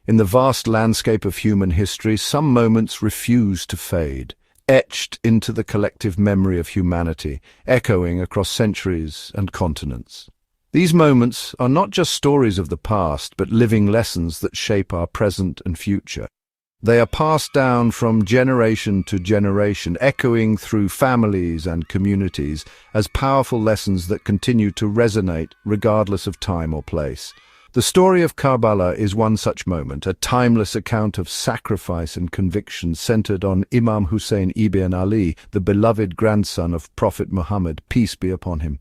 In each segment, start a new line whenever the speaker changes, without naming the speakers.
In the vast landscape of human history, some moments refuse to fade, etched into the collective memory of humanity, echoing across centuries and continents. These moments are not just stories of the past, but living lessons that shape our present and future. They are passed down from generation to generation, echoing through families and communities as powerful lessons that continue to resonate regardless of time or place. The story of Karbala is one such moment, a timeless account of sacrifice and conviction centered on Imam Hussein ibn Ali, the beloved grandson of Prophet Muhammad, peace be upon him.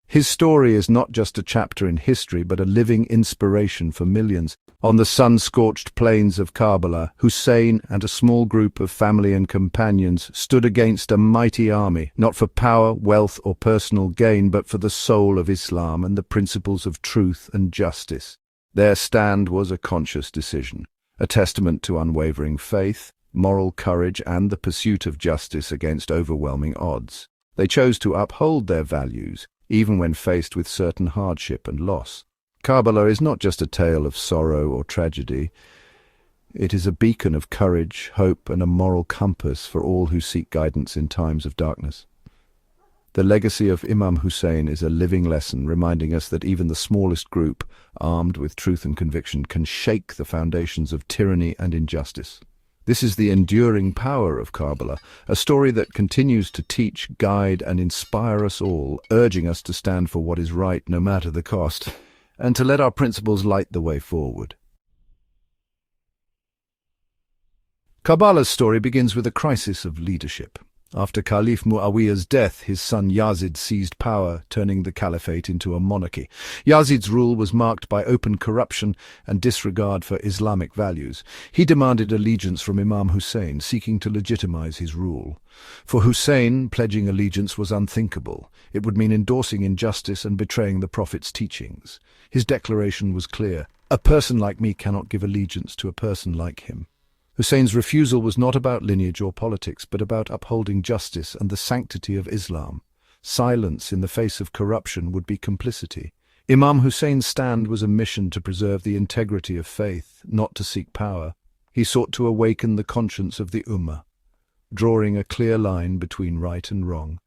His story is not just a chapter in history, but a living inspiration for millions. On the sun-scorched plains of Karbala, Hussein and a small group of family and companions stood against a mighty army, not for power, wealth, or personal gain, but for the soul of Islam and the principles of truth and justice. Their stand was a conscious decision, a testament to unwavering faith, moral courage, and the pursuit of justice against overwhelming odds. They chose to uphold their values, even when faced with certain hardship and loss. Karbala is not just a tale of sorrow or tragedy. It is a beacon of courage, hope, and a moral compass for all who seek guidance in times of darkness. The legacy of Imam Hussein is a living lesson, reminding us that even the smallest group, armed with truth and conviction, can shake the foundations of tyranny and injustice. This is the enduring power of Karbala, a story that continues to teach, guide, and inspire us all, urging us to stand for what is right no matter the cost, and to let our principles light the way forward. Karbala's story begins with a crisis of leadership. After Caliph Muawiyah's death, his son Yazid seized power, turning the caliphate into a monarchy. Yazid's rule was marked by open corruption and disregard for Islamic values. He demanded allegiance from Imam Hussein, seeking to legitimize his rule. For Hussein, pledging allegiance was unthinkable. It would mean endorsing injustice and betraying the Prophet's teachings. His declaration was clear: "A person like me cannot give allegiance to a person like him." Hussein's refusal was not about lineage or politics, but about upholding justice and the sanctity of Islam. Silence in the face of corruption would be complicity. Imam Hussein's stand was a mission to preserve the integrity of faith, not to seek power. He sought to awaken the conscience of the Ummah, drawing a clear line between right and wrong.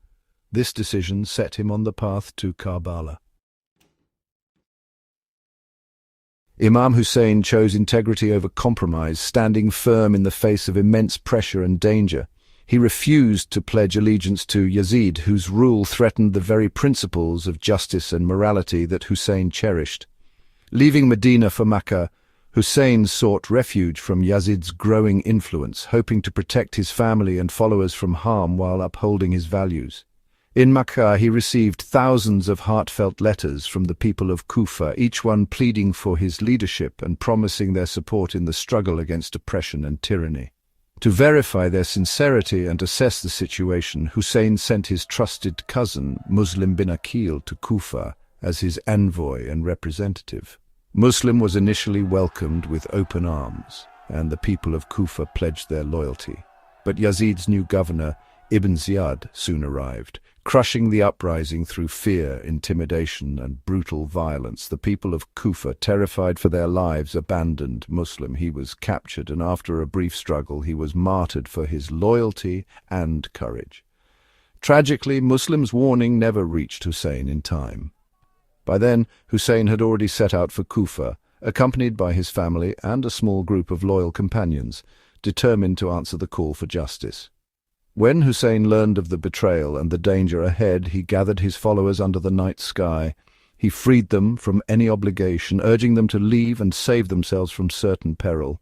This decision set him on the path to Karbala. Imam Hussein chose integrity over compromise, standing firm in the face of immense pressure and danger. He refused to pledge allegiance to Yazid, whose rule threatened the very principles of justice and morality that Hussein cherished. Leaving Medina for Makkah, Hussein sought refuge from Yazid's growing influence, hoping to protect his family and followers from harm while upholding his values. In Makkah, he received thousands of heartfelt letters from the people of Kufa, each one pleading for his leadership and promising their support in the struggle against oppression and tyranny. To verify their sincerity and assess the situation, Hussein sent his trusted cousin, Muslim bin Aqil, to Kufa as his envoy and representative. Muslim was initially welcomed with open arms, and the people of Kufa pledged their loyalty. But Yazid's new governor, Ibn Ziyad, soon arrived. Crushing the uprising through fear, intimidation, and brutal violence, the people of Kufa, terrified for their lives, abandoned Muslim. He was captured, and after a brief struggle, he was martyred for his loyalty and courage. Tragically, Muslim's warning never reached Hussein in time. By then, Hussein had already set out for Kufa, accompanied by his family and a small group of loyal companions, determined to answer the call for justice. When Hussein learned of the betrayal and the danger ahead, he gathered his followers under the night sky. He freed them from any obligation, urging them to leave and save themselves from certain peril.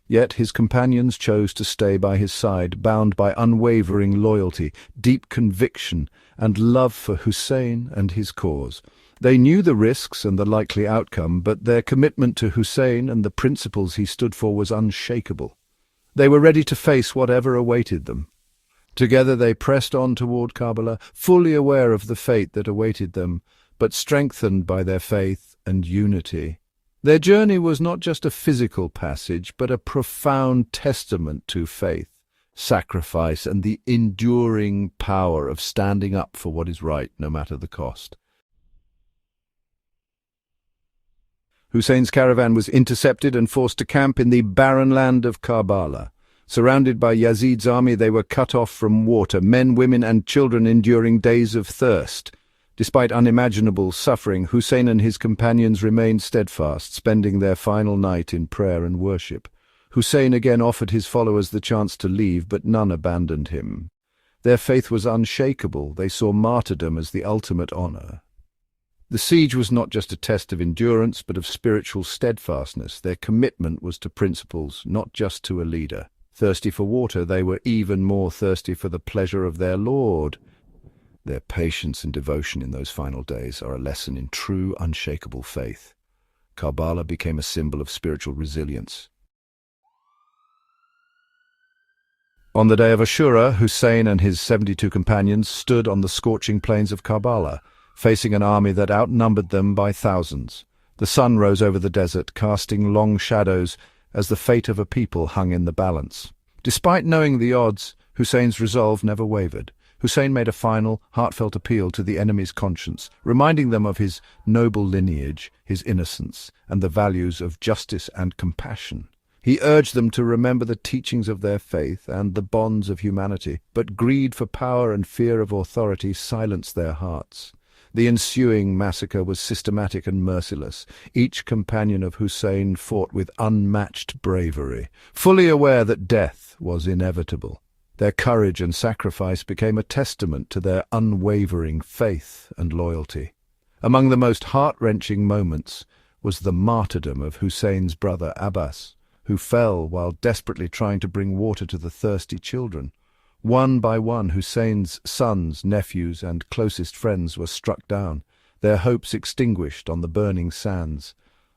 Yet his companions chose to stay by his side, bound by unwavering loyalty, deep conviction, and love for Hussein and his cause. They knew the risks and the likely outcome, but their commitment to Hussein and the principles he stood for was unshakable. They were ready to face whatever awaited them. Together they pressed on toward Karbala, fully aware of the fate that awaited them, but strengthened by their faith and unity. Their journey was not just a physical passage, but a profound testament to faith, sacrifice, and the enduring power of standing up for what is right, no matter the cost. Hussein's caravan was intercepted and forced to camp in the barren land of Karbala. Surrounded by Yazid's army, they were cut off from water, men, women, and children enduring days of thirst. Despite unimaginable suffering, Hussein and his companions remained steadfast, spending their final night in prayer and worship. Hussein again offered his followers the chance to leave, but none abandoned him. Their faith was unshakable. They saw martyrdom as the ultimate honor. The siege was not just a test of endurance, but of spiritual steadfastness. Their commitment was to principles, not just to a leader. Thirsty for water, they were even more thirsty for the pleasure of their Lord. Their patience and devotion in those final days are a lesson in true, unshakable faith. Karbala became a symbol of spiritual resilience. On the day of Ashura, Hussein and his 72 companions stood on the scorching plains of Karbala, facing an army that outnumbered them by thousands. The sun rose over the desert, casting long shadows as the fate of a people hung in the balance. Despite knowing the odds, Hussein's resolve never wavered. Hussein made a final, heartfelt appeal to the enemy's conscience, reminding them of his noble lineage, his innocence, and the values of justice and compassion. He urged them to remember the teachings of their faith and the bonds of humanity, but greed for power and fear of authority silenced their hearts. The ensuing massacre was systematic and merciless. Each companion of Hussein fought with unmatched bravery, fully aware that death was inevitable. Their courage and sacrifice became a testament to their unwavering faith and loyalty. Among the most heart-wrenching moments was the martyrdom of Hussein's brother Abbas, who fell while desperately trying to bring water to the thirsty children. One by one, Hussein's sons, nephews, and closest friends were struck down, their hopes extinguished on the burning sands.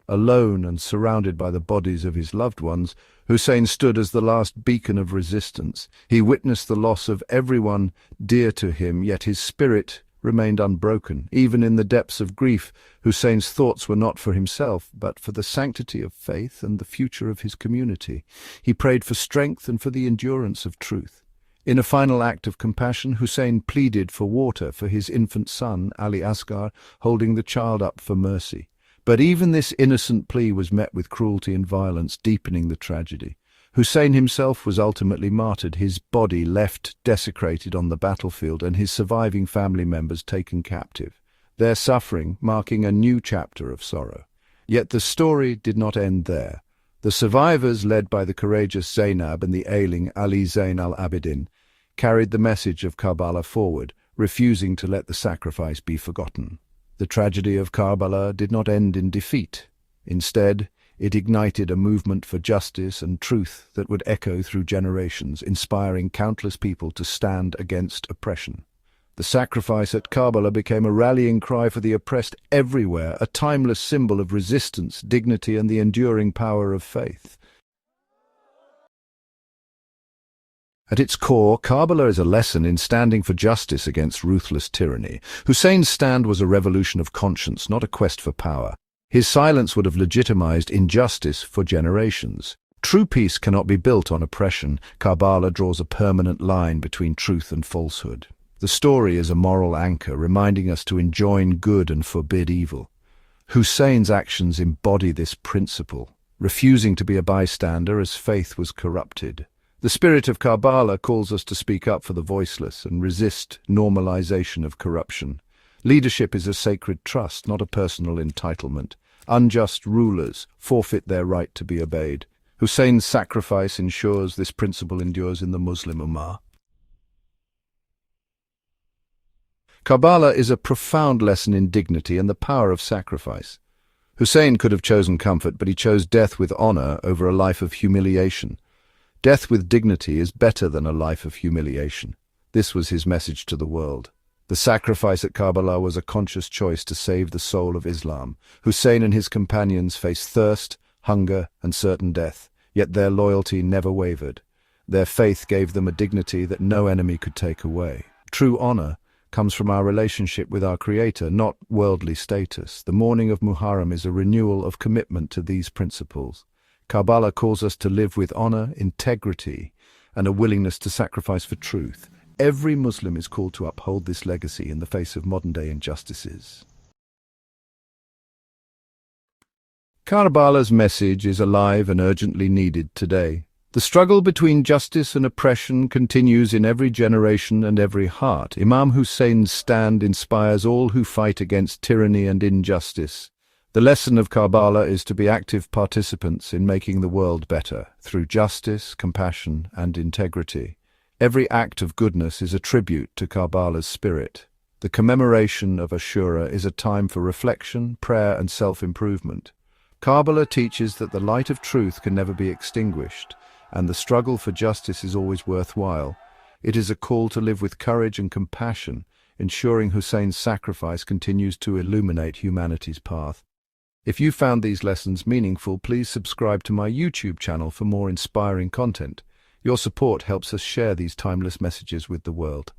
Alone and surrounded by the bodies of his loved ones, Hussein stood as the last beacon of resistance. He witnessed the loss of everyone dear to him, yet his spirit remained unbroken. Even in the depths of grief, Hussein's thoughts were not for himself, but for the sanctity of faith and the future of his community. He prayed for strength and for the endurance of truth. In a final act of compassion, Hussein pleaded for water for his infant son, Ali Asghar, holding the child up for mercy. But even this innocent plea was met with cruelty and violence, deepening the tragedy. Hussein himself was ultimately martyred, his body left desecrated on the battlefield and his surviving family members taken captive, their suffering marking a new chapter of sorrow. Yet the story did not end there. The survivors, led by the courageous Zainab and the ailing Ali Zain al-Abidin, carried the message of Karbala forward, refusing to let the sacrifice be forgotten. The tragedy of Karbala did not end in defeat. Instead, it ignited a movement for justice and truth that would echo through generations, inspiring countless people to stand against oppression. The sacrifice at Karbala became a rallying cry for the oppressed everywhere, a timeless symbol of resistance, dignity, and the enduring power of faith. At its core, Karbala is a lesson in standing for justice against ruthless tyranny. Hussein's stand was a revolution of conscience, not a quest for power. His silence would have legitimized injustice for generations. True peace cannot be built on oppression. Karbala draws a permanent line between truth and falsehood. The story is a moral anchor, reminding us to enjoin good and forbid evil. Hussein's actions embody this principle, refusing to be a bystander as faith was corrupted. The spirit of Karbala calls us to speak up for the voiceless and resist normalization of corruption. Leadership is a sacred trust, not a personal entitlement. Unjust rulers forfeit their right to be obeyed. Hussein's sacrifice ensures this principle endures in the Muslim Ummah. Karbala is a profound lesson in dignity and the power of sacrifice. Hussein could have chosen comfort, but he chose death with honor over a life of humiliation. Death with dignity is better than a life of humiliation. This was his message to the world. The sacrifice at Karbala was a conscious choice to save the soul of Islam. Hussein and his companions faced thirst, hunger, and certain death, yet their loyalty never wavered. Their faith gave them a dignity that no enemy could take away. True honor comes from our relationship with our Creator, not worldly status. The morning of MUHARRAM is a renewal of commitment to these principles. Karbala calls us to live with honor, integrity, and a willingness to sacrifice for truth. Every Muslim is called to uphold this legacy in the face of modern-day injustices. Karbala's message is alive and urgently needed today. The struggle between justice and oppression continues in every generation and every heart. Imam Hussein's stand inspires all who fight against tyranny and injustice. The lesson of Karbala is to be active participants in making the world better, through justice, compassion, and integrity. Every act of goodness is a tribute to Karbala's spirit. The commemoration of Ashura is a time for reflection, prayer, and self-improvement. Karbala teaches that the light of truth can never be extinguished, and the struggle for justice is always worthwhile. It is a call to live with courage and compassion, ensuring Hussein's sacrifice continues to illuminate humanity's path. If you found these lessons meaningful, please subscribe to my YouTube channel for more inspiring content. Your support helps us share these timeless messages with the world.